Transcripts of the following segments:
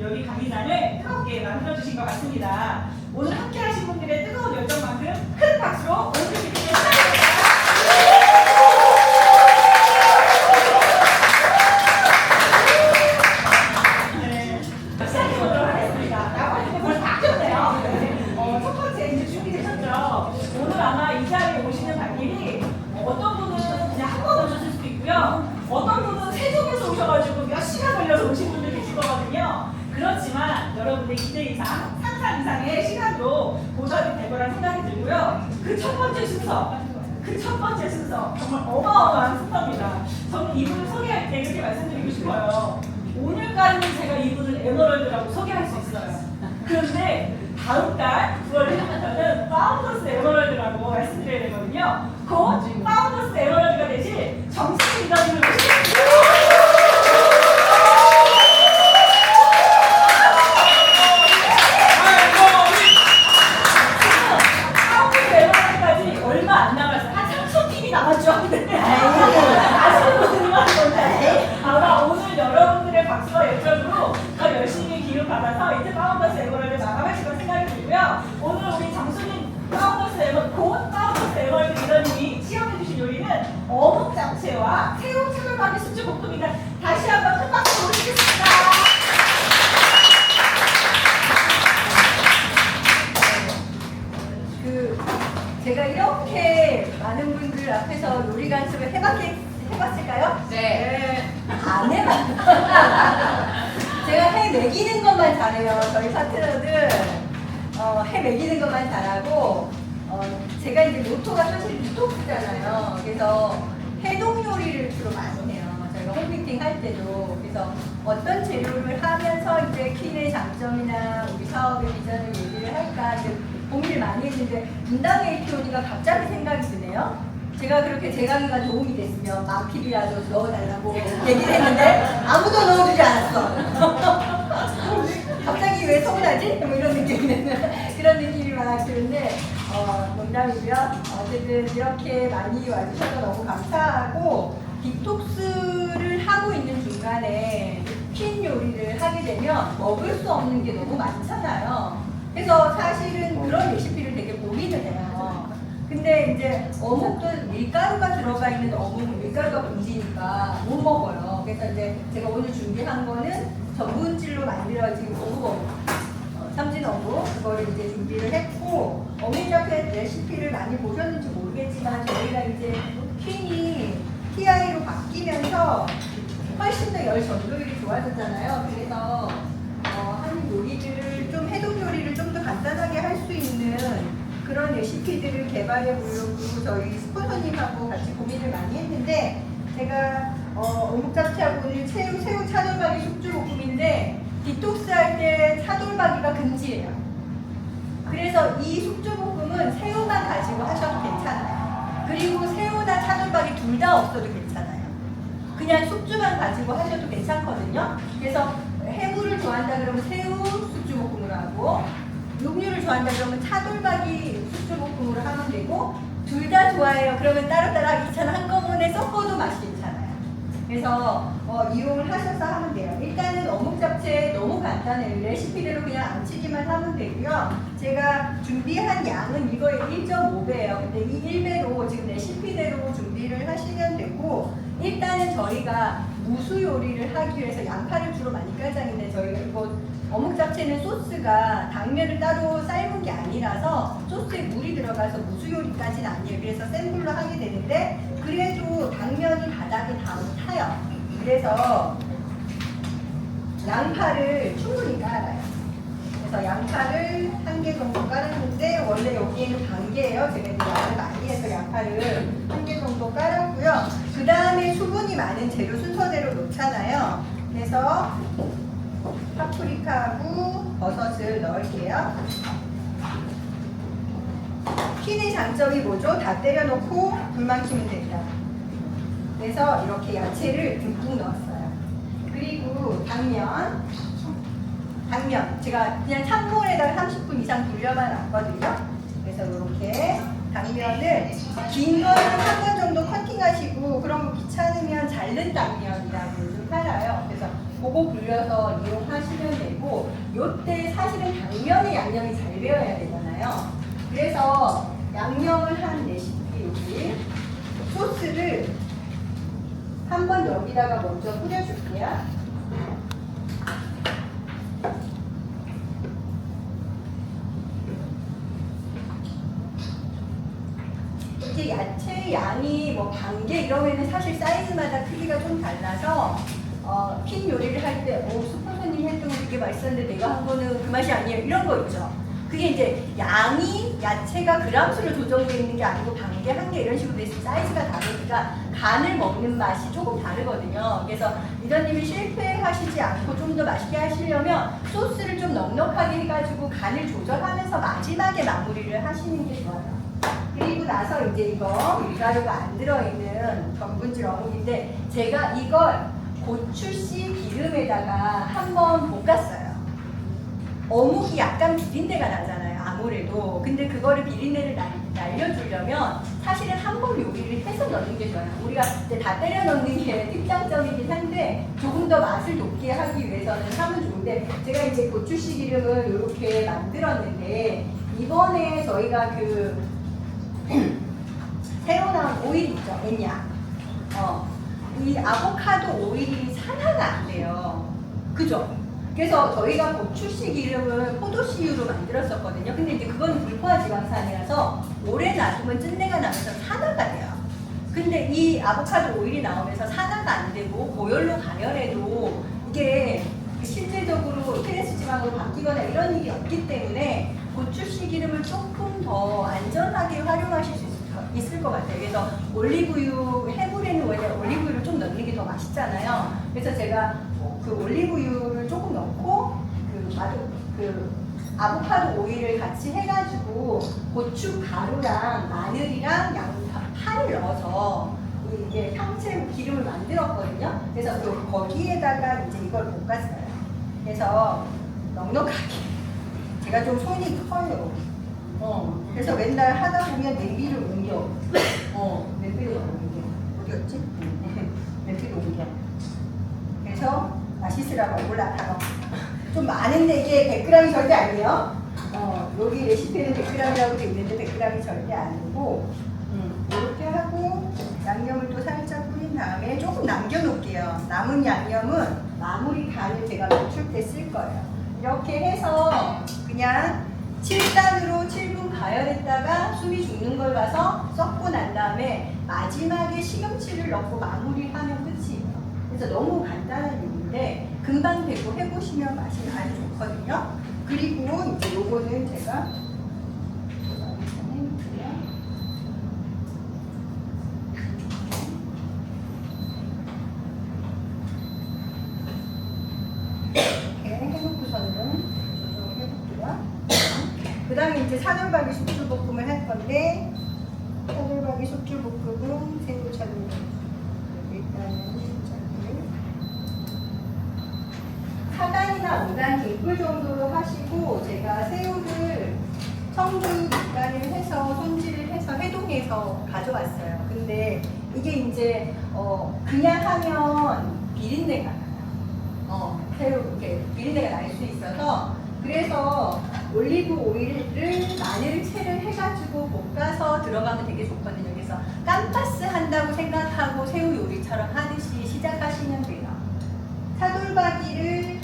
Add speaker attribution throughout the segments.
Speaker 1: 여기 강의장을 뜨겁게 만들어주신 것 같습니다. 오늘 함께 하신 분들의 뜨거운 열정만큼 큰 박수로 보여주시기 바랍니다. 네, 시작해보도록 하겠습니다. 벌써 다 켰네요. 첫 번째 이제 준비되셨죠? 오늘 아마 이 자리에 오시는 분들이 어떤 분은 그냥 한 번 오셨을 수도 있고요. 어떤 분은 세종에서 오셔가지고 몇 시간 걸려서 오신 분들 계실 거거든요. 그렇지만 여러분의 기대 이상, 상상 이상의 시간도 보답이 될 거란 생각이 들고요. 그 첫 번째 순서, 정말 어마어마한 순서입니다. 저는 이분을 소개할 때 이렇게 말씀드리고 싶어요. 오늘까지는 제가 이분을 에머럴드라고 소개할 수 있어요. 그런데 다음 달 9월 1일부터는 파운더스 에머럴드라고 말씀드려야 되거든요. 곧 파운더스 에머럴드가 되실 정승 리더님을 모시겠습니다. 파운더스 에머럴드까지 얼마 안 남았어요. 한 3,000팀이 남았죠. 아시는 분들이 많은 건데 아마 오늘 여러분들의 박수와 열정으로 더 열심히 기운받아서 이제 파운더스 에머럴드 마감하실 거 생각이 들고요. 오늘 우리 정수님 곧 파운더스 에머럴드 리더님이 시험해주신 요리는 어묵 잡채와 새우 차돌박이 수주볶음입니다. 다시 한번 큰 박수 보내드리겠습니다.
Speaker 2: 제가 이렇게 많은 분들 앞에서 요리 간섭을 해봤을까요?
Speaker 3: 네.
Speaker 2: 안 해봤어요. 제가 해 먹이는 것만 잘해요. 저희 파트너들 해 먹이는 것만 잘하고 제가 이제 모토가 사실 디톡스잖아요. 그래서 해동 요리를 주로 많이 해요. 저희가 홈미팅 할 때도. 그래서 어떤 재료를 하면서 이제 퀸의 장점이나 우리 사업의 비전을 얘기를 할까 이제 고민을 많이 했는데 분당 APO니까 갑자기 생각이 드네요. 제가 그렇게 제 강의가 도움이 됐으면 만핍이라도 넣어달라고 얘기를 했는데 아무도 넣어주지 않았어. 갑자기 왜 서운하지? 뭐 이런 그런 느낌이 막 드는데 농담이고요. 어쨌든 이렇게 많이 와주셔서 너무 감사하고 디톡스를 하고 있는 중간에 퀸 요리를 하게 되면 먹을 수 없는 게 너무 많잖아요. 그래서 사실은 그런 레시피를 되게 고민을 해요. 근데 이제 어묵도 밀가루가 들어가 있는 어묵은 밀가루가 문제니까 못 먹어요. 그래서 이제 제가 오늘 준비한 거는 전분질로 만들어진 어묵, 삼진 어묵 그거를 이제 준비를 했고 어묵 잡채 레시피를 많이 보셨는지 모르겠지만 저희가 이제 퀸이 TI로 바뀌면서 훨씬 더 열 전도율이 좋아졌잖아요. 그래서 하는 요리들을 좀 해동 요리를 좀 더 간단하게 할 수 있는 그런 레시피들을 개발해 보려고 저희 스폰서님하고 같이 고민을 많이 했는데 제가 어묵 잡채하고 오늘 새우 차돌박이 숙주볶음인데 디톡스 할 때 차돌박이가 금지예요. 그래서 이 숙주볶음은 새우만 가지고 하셔도 괜찮아요. 그리고 새우나 차돌박이 둘 다 없어도 괜찮아요. 그냥 숙주만 가지고 하셔도 괜찮거든요. 그래서 해물을 좋아한다 그러면 새우 숙주볶음으로 하고 육류를 좋아한다 그러면 차돌박이 숙주볶음으로 하면 되고 둘 다 좋아해요. 그러면 따로따로 하기 귀찮아 한꺼번에 섞어도 맛이 괜찮아요. 그래서 이용을 하셔서 하면 돼요. 일단은 어묵 잡채 너무 간단해요. 레시피대로 그냥 안치기만 하면 되고요. 제가 준비한 양은 이거의 1.5배예요. 근데 이 1배로 지금 레시피대로 준비를 하시면 되고 일단은 저희가 무수 요리를 하기 위해서 양파를 주로 많이 깔장인데 저희가 이거 어묵 잡채는 소스가 당면을 따로 삶은 게 아니라서 소스에 물이 들어가서 무수 요리까지는 아니에요. 그래서 센 불로 하게 되는데 그래도 당면이 바닥에 다 타요. 그래서 양파를 충분히 깔아요. 그래서 양파를 1개 정도 깔았는데 원래 여기에는 반 개예요. 제가 이제 양을 많이 해서 양파를 1개 정도 깔았고요. 그 다음에 수분이 많은 재료 순서대로 놓잖아요. 그래서 파프리카하고 버섯을 넣을게요. 퀸의 장점이 뭐죠? 다 때려놓고 불만 켜면 된다. 그래서 이렇게 야채를 듬뿍 넣었어요. 그리고 당면 제가 그냥 찬물에다가 30분 이상 불려만 놨거든요. 그래서 이렇게 당면을 긴 거는 한 번 정도 커팅하시고 그런 거 귀찮으면 자른 당면이라고 요즘 팔아요. 그래서 그거 불려서 이용하시면 되고 요때 사실은 당면에 양념이 잘 배어야 되잖아요. 그래서 양념을 한 레시피 여기 소스를 한번 여기다가 먼저 뿌려줄게요. 이게 야채 양이 뭐 반개 이러면은 사실 사이즈마다 크기가 좀 달라서 핀 요리를 할 때 슈퍼선생님이 했던 거 되게 맛있었는데 내가 한 거는 그 맛이 아니에요 이런 거 있죠. 그게 이제 양이 야채가 그람수로 조정되어 있는 게 아니고 반개, 한 개 이런 식으로 돼서 사이즈가 다르니까 간을 먹는 맛이 조금 다르거든요. 그래서 이전님이 실패하시지 않고 좀 더 맛있게 하시려면 소스를 좀 넉넉하게 해가지고 간을 조절하면서 마지막에 마무리를 하시는 게 좋아요. 그리고 나서 이제 이거 밀가루가 안 들어있는 전분질 어묵인데 제가 이걸 고추씨 기름에다가 한번 볶았어요. 어묵이 약간 비린내가 나잖아요. 아무래도. 근데 그거를 비린내를 날려주려면 사실은 한 번 요리를 해서 넣는 게 좋아요. 우리가 이제 다 때려 넣는 게 특장점이긴 한데 조금 더 맛을 높게 하기 위해서는 하면 좋은데 제가 이제 고추씨 기름을 이렇게 만들었는데 이번에 저희가 그 새로 나온 오일 있죠, 엔약. 이 아보카도 오일이 산화가 안 돼요. 그죠? 그래서 저희가 고추씨 기름을 포도씨유로 만들었었거든요. 근데 이제 그거는 불포화 지방산이라서 오래 놔두면 찐내가 나면서 산화가 돼요. 근데 이 아보카도 오일이 나오면서 산화가 안 되고 고열로 가열해도 이게 실제적으로 트랜스 지방으로 바뀌거나 이런 일이 없기 때문에 고추씨 기름을 조금 더 안전하게 활용하실 수 있을 것 같아요. 그래서 올리브유, 해물에는 원래 올리브유를 좀 넣는 게 더 맛있잖아요. 그래서 제가 그 올리브유를 조금 넣고 그 아보카도 오일을 같이 해가지고 고추 가루랑 마늘이랑 양파, 파를 넣어서 이게 상체 기름을 만들었거든요. 그래서 거기에다가 이제 이걸 볶았어요. 그래서 넉넉하게. 제가 좀 손이 커요. 그래서 맨날 하다 보면 냄비를 옮겨. 냄비를 옮겨. 어디였지? 냄비를 옮겨. 그래서 맛있으라고 올라가요. 좀 많은데 이게 100g이 절대 아니에요. 여기 레시피에는 100g이라고 되어 있는데 100g이 절대 아니고 이렇게 하고 양념을 또 살짝 뿌린 다음에 조금 남겨놓을게요. 남은 양념은 마무리 간을 제가 맞출 때 쓸 거예요. 이렇게 해서 그냥 7단으로 7분 가열했다가 숨이 죽는 걸 봐서 섞고 난 다음에 마지막에 시금치를 넣고 마무리하면 끝이에요. 그래서 너무 간단한 요리인데 금방 되고 해보시면 맛이 아주 좋거든요. 그리고 이제 요거는 제가 이렇게 해놓고서는 그 다음에 이제 사돌박이 속줄볶음을 할 건데 사돌박이 속줄볶음은 새우젓을 일단은 4단이나 5단 등불 정도로 하시고 제가 새우를 청주 밑간을 해서 손질을 해서 해동해서 가져왔어요. 근데 이게 이제 그냥 하면 비린내가 나요. 새우 이렇게 비린내가 날 수 있어서 그래서 올리브 오일을 마늘 채를 해가지고 볶아서 들어가면 되게 좋거든요. 그래서 깜파스 한다고 생각하고 새우 요리처럼 하듯이 시작하시면 돼요. 사돌박이를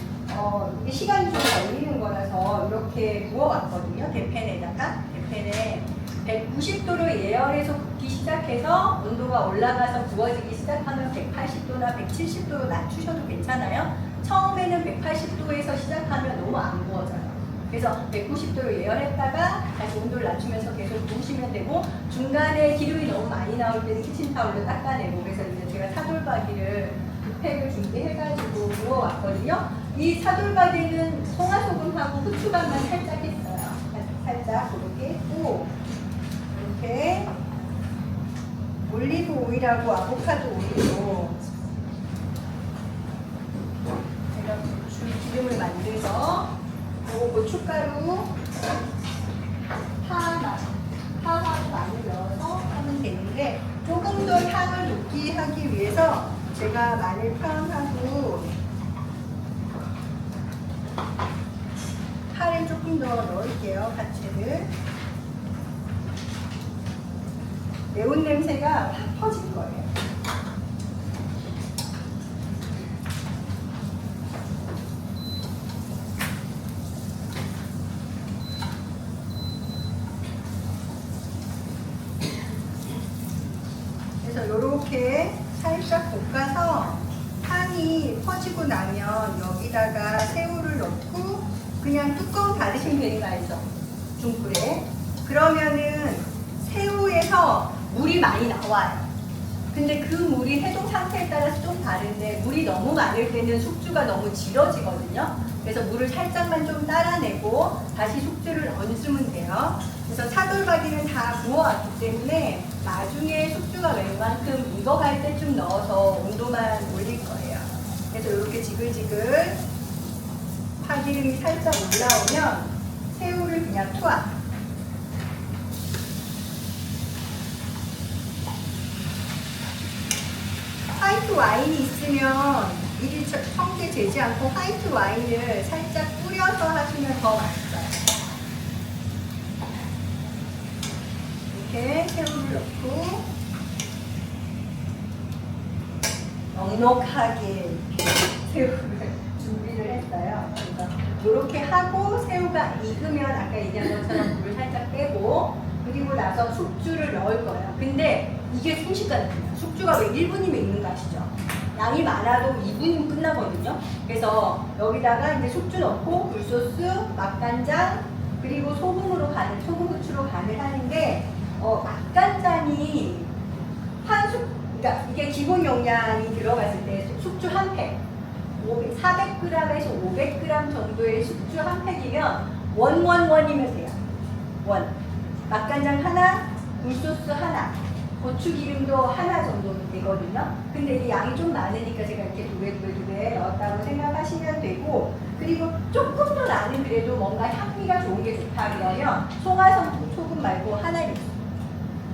Speaker 2: 이게 시간이 좀 걸리는 거라서 이렇게 구워왔거든요. 대팬에다가 대팬에 190도로 예열해서 굽기 시작해서 온도가 올라가서 구워지기 시작하면 180도나 170도로 낮추셔도 괜찮아요. 처음에는 180도에서 시작하면 너무 안 구워져요. 그래서 190도로 예열했다가 다시 온도를 낮추면서 계속 구우시면 되고 중간에 기름이 너무 많이 나올 때는 키친타올로 닦아내고 그래서 이제 제가 사돌박이를 팩을 준비해가지고 구워왔거든요. 이 사돌박이는 송화소금하고 후추간만 살짝 했어요. 살짝 이렇게 했고 이렇게 올리브 오일하고 아보카도 오일로 제가 기름을 만들어서 고춧가루, 파하고 마늘 넣어서 하면 되는데 조금 더 향을 높게 하기 위해서 제가 마늘 파하고 좀 더 넣을게요. 파채를. 매운 냄새가 확 퍼질 거예요. 그래서 이렇게 살짝 볶아서 향이 퍼지고 나면 여기다가 새우를 넣고 그냥 뚜껑 닫으시면 되는 거 알죠? 중불에. 그러면은 새우에서 물이 많이 나와요. 근데 그 물이 해동 상태에 따라서 좀 다른데 물이 너무 많을 때는 숙주가 너무 질어지거든요. 그래서 물을 살짝만 좀 따라내고 다시 숙주를 얹으면 돼요. 그래서 차돌박이는 다 구워왔기 때문에 나중에 숙주가 웬만큼 익어갈 때쯤 넣어서 온도만 올릴 거예요. 그래서 이렇게 지글지글 파기름이 살짝 올라오면 새우를 그냥 투하. 화이트 와인이 있으면 미리 청재되지 않고 화이트 와인을 살짝 뿌려서 하시면 더 맛있어요. 이렇게 새우를 넣고 넉넉하게 새우를 준비를 했어요. 그래서 이렇게 하고 새우가 익으면 아까 얘기한 것처럼 물을 살짝 빼고 그리고 나서 숙주를 넣을 거예요. 근데 이게 순식간입니다. 숙주가 왜 1분이면 익는 거 아시죠? 양이 많아도 2분이면 끝나거든요. 그래서 여기다가 이제 숙주 넣고 굴소스, 맛간장, 그리고 소금으로 간을, 소금 후추로 간을 하는데 맛간장이 그러니까 이게 기본 용량이 들어갔을 때 숙주 한 팩, 400g에서 500g 정도의 숙주 한 팩이면 원이면 돼요. 맛간장 하나, 굴소스 하나, 고추기름도 하나 정도 되거든요. 근데 이 양이 좀 많으니까 제가 이렇게 두 배 넣었다고 생각하시면 되고, 그리고 조금 더 나는 그래도 뭔가 향기가 좋은 게 좋다 그러면 송화성 소금 말고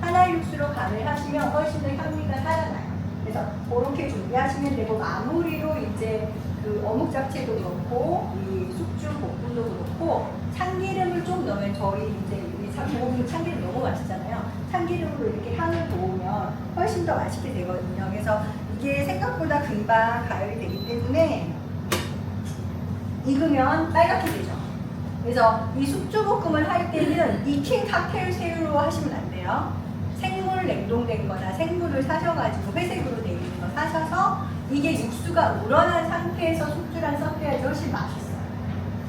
Speaker 2: 하나육수로 간을 하시면 훨씬 더 향기가 살아나요. 그래서 그렇게 준비하시면 되고, 마무리로 이제 그 어묵 잡채도 그렇고 이 숙주 볶음도 그렇고 참기름을 좀 넣으면 저희 이제 볶음 참기름 너무 맛있잖아요. 참기름으로 이렇게 향을 도우면 훨씬 더 맛있게 되거든요. 그래서 이게 생각보다 금방 가열이 되기 때문에 익으면 빨갛게 되죠. 그래서 이 숙주볶음을 할 때는 익힌 칵테일 새우로 하시면 안 돼요. 생물 냉동된 거나 생물을 사셔가지고 회색으로 되어 있는 거 사셔서 이게 육수가 우러난 상태에서 숙주랑 섞여야지 훨씬 맛있어요.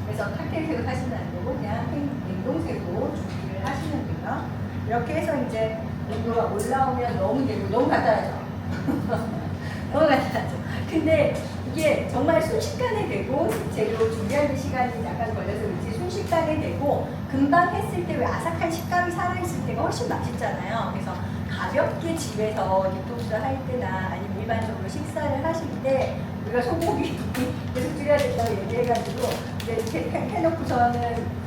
Speaker 2: 그래서 칵테일 새우 사시면 안 되고 그냥 냉동새우 준비를 하시면 돼요. 이렇게 해서 이제 온도가 올라오면 너무 간단하죠? 너무 간단하죠? 근데 이게 정말 순식간에 되고 재료 준비하는 시간이 약간 걸려서 그렇지 순식간에 되고 금방 했을 때 왜 아삭한 식감이 살아있을 때가 훨씬 맛있잖아요. 그래서 가볍게 집에서 디톡스 할 때나 아니면 일반적으로 식사를 하실 때 우리가 소고기 계속 줄여야 된다고 얘기해가지고 이제 이렇게 해놓고서는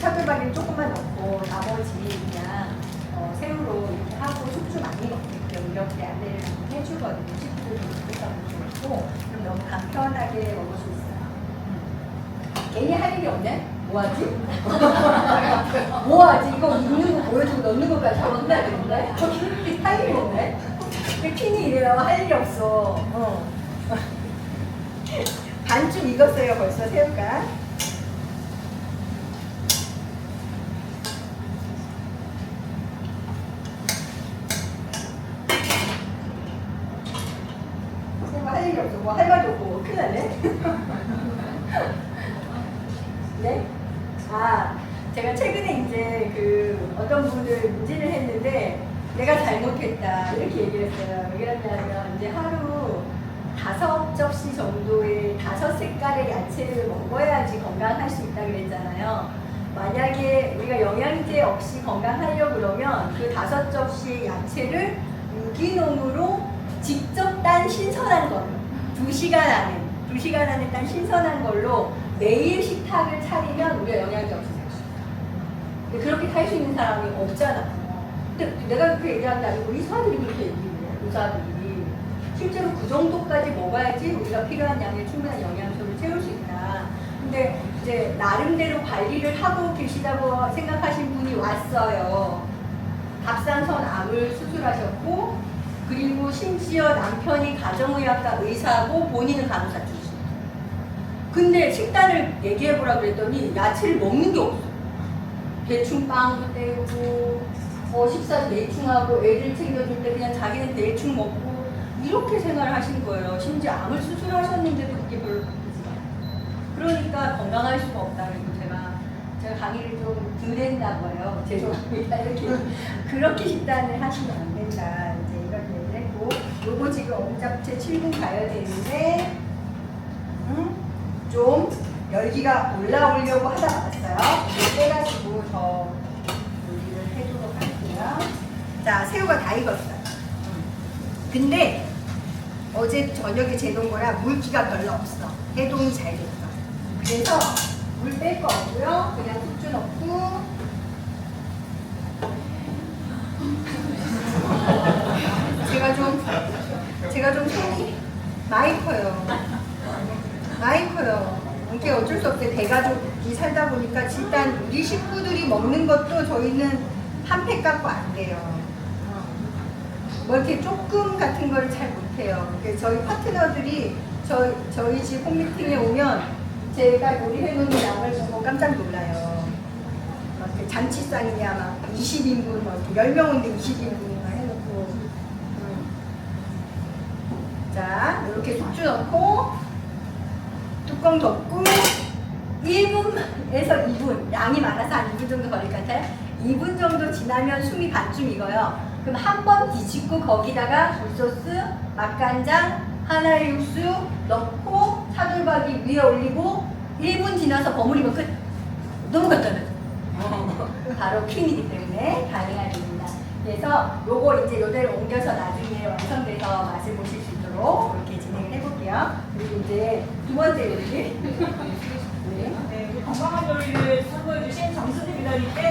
Speaker 2: 차돌박이를 조금만 넣고 나머지 그냥 새우로 이렇게 하고 숙주 많이 넣게끔 이렇게 안내를 해주거든요. 식구들도 그래서 좋고 그럼 너무 간편하게 먹을 수 있어요. 괜히 할 일이 없네? 뭐하지? 뭐하지? 이거 있는 거 보여주고 넣는 것까지 다 넣는다 그런데? 할 일이 없네? 퀸이 이래요. 할 일이 없어. 반쯤 익었어요 벌써 새우가. 할 일이 없어. 뭐 할 말도 없고 큰일 났네. 네? 제가 최근에 이제 그 어떤 분을 문진을 했는데 내가 잘못했다 이렇게 얘기를 했어요. 왜 그러냐면 이제 하루 5접시 정도의 5색깔의 야채를 먹어야지 건강할 수 있다고 그랬잖아요. 만약에 우리가 영양제 없이 건강하려고 그러면 그 5접시의 야채를 유기농으로 직접 딴 신선한 걸로 2시간 안에 딴 신선한 걸로 매일 식탁을 차리면 우리가 영양제 없이 살 수 있어요. 근데 그렇게 살 수 있는 사람이 없잖아요. 근데 내가 그렇게 얘기하는 게 아니고 의사들이 그렇게 얘기해요. 의사들이 실제로 그 정도까지 먹어야지 우리가 필요한 양의 충분한 영양소를 채울 수 있다. 근데 이제 나름대로 관리를 하고 계시다고 생각하신 분이 왔어요. 갑상선암을 수술하셨고, 그리고 심지어 남편이 가정의학과 의사고 본인은 간호사 출신. 근데 식단을 얘기해보라 그랬더니 야채를 먹는 게 없어. 대충 빵도 때우고, 식사 대충 하고, 애들 챙겨줄 때 그냥 자기는 대충 먹고, 이렇게 생활을 하신 거예요. 심지어 암을 수술하셨는데도 그게 별로 바뀌지 않아요. 그러니까 건강할 수가 없다. 그리고 제가 강의를 좀 드린다고요. 죄송합니다. 이렇게 그렇게 식단을 하시면 안 된다. 이제 이렇게 얘기를 했고, 요거 지금 옹잡채 7분 가야 되는데, 좀 열기가 올라오려고 하다 말았어요. 이거 빼가지고 더 요리를 해도록 할게요. 자, 새우가 다 익었어요. 근데 어제 저녁에 재놓은 거라 물기가 별로 없어. 해동이 잘 됐어. 그래서 물 뺄 거 없고요. 그냥 숙주 넣고. 제가 좀 손이 많이 커요. 많이 커요. 이게 어쩔 수 없어요. 대가족이 살다 보니까 일단 우리 식구들이 먹는 것도 저희는 한 팩 갖고 안 돼요. 뭐 이렇게 조금 같은 걸 잘 못해요. 저희 파트너들이 저희 집 홈미팅에 오면 제가 요리해놓은 양을 보고 깜짝 놀라요. 막 이렇게 잔치상이냐, 막 20인분, 막 10명 온데 20인분 해놓고. 자, 이렇게 숙주 넣고, 뚜껑 덮고, 1분에서 2분, 양이 많아서 한 2분 정도 걸릴 것 같아요. 2분 정도 지나면 숨이 반쯤 익어요. 그럼 한 번 뒤집고 거기다가 굴소스, 맛간장, 하나의 육수 넣고 차돌박이 위에 올리고 1분 지나서 버무리면 끝. 너무 간단하죠? 바로 퀸이기 때문에 가능한 일입니다. 그래서 요거 이제 요대로 옮겨서 나중에 완성돼서 맛을 보실 수 있도록 이렇게 진행을 해볼게요. 그리고 이제 두 번째 요리.
Speaker 1: 네, 우리 건강한 요리를 선보여주신 정수진 미나리께